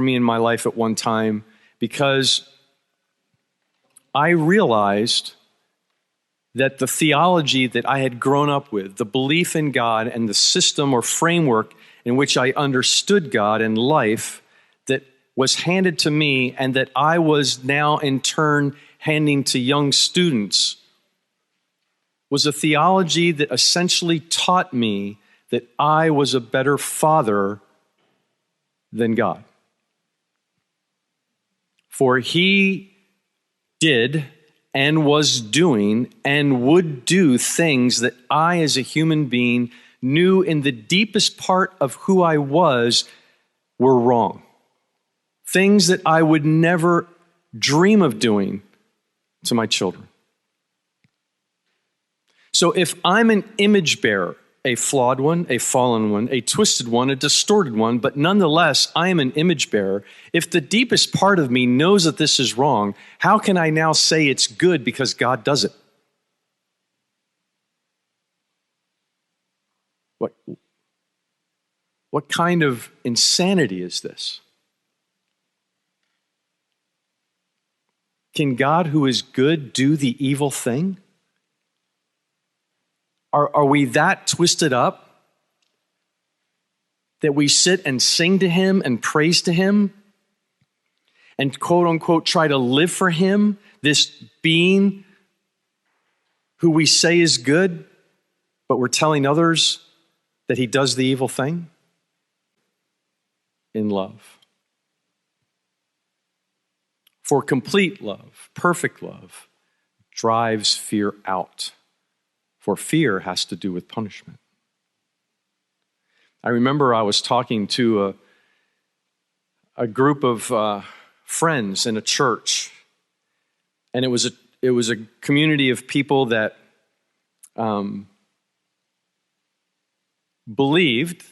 me in my life at one time because I realized that the theology that I had grown up with, the belief in God and the system or framework in which I understood God and life that was handed to me and that I was now in turn handing to young students was a theology that essentially taught me that I was a better father than God. For he did and was doing and would do things that I as a human being knew in the deepest part of who I was were wrong. Things that I would never dream of doing to my children. So if I'm an image bearer, a flawed one, a fallen one, a twisted one, a distorted one, but nonetheless, I am an image bearer. If the deepest part of me knows that this is wrong, how can I now say it's good because God does it? What kind of insanity is this? Can God, who is good, do the evil thing? Are we that twisted up that we sit and sing to him and praise to him and quote unquote try to live for him, this being who we say is good, but we're telling others that he does the evil thing? In love. For complete love, perfect love, drives fear out. For fear has to do with punishment. I remember I was talking to a group of friends in a church, and it was a community of people that believed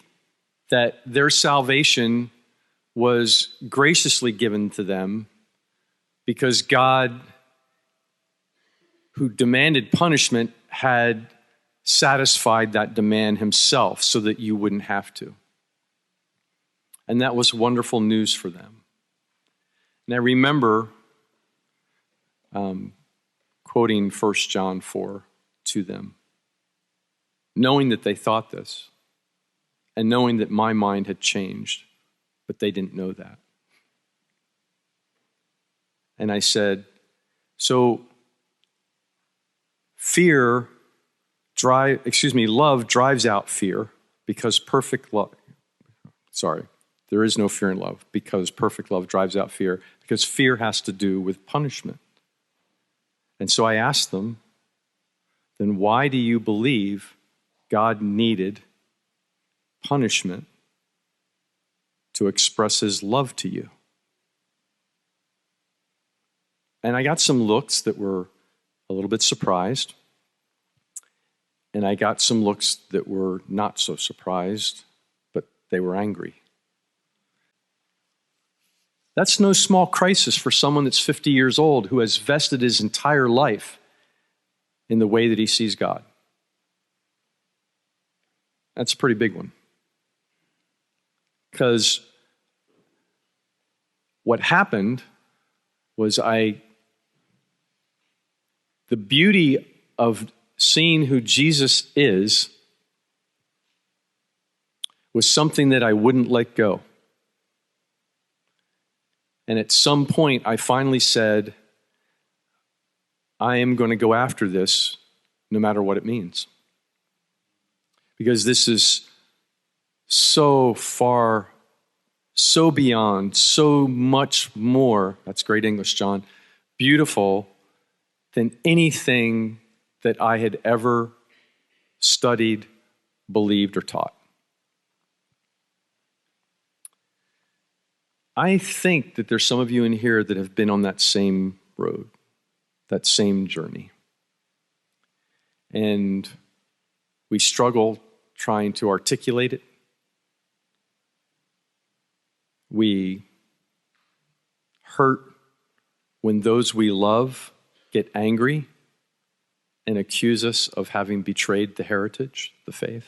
that their salvation was graciously given to them because God, who demanded punishment, had satisfied that demand himself so that you wouldn't have to. And that was wonderful news for them. And I remember quoting 1 John 4 to them, knowing that they thought this and knowing that my mind had changed, but they didn't know that. And I said, so love drives out fear because perfect love, there is no fear in love because perfect love drives out fear because fear has to do with punishment. And so I asked them, then why do you believe God needed punishment to express his love to you? And I got some looks that were a little bit surprised. And I got some looks that were not so surprised, but they were angry. That's no small crisis for someone that's 50 years old who has vested his entire life in the way that he sees God. That's a pretty big one. Because what happened was the beauty of seeing who Jesus is was something that I wouldn't let go. And at some point, I finally said, I am going to go after this no matter what it means. Because this is so far, so beyond, so much more, that's great English, John, beautiful than anything that I had ever studied, believed, or taught. I think that there's some of you in here that have been on that same road, that same journey. And we struggle trying to articulate it. We hurt when those we love get angry and accuse us of having betrayed the heritage, the faith.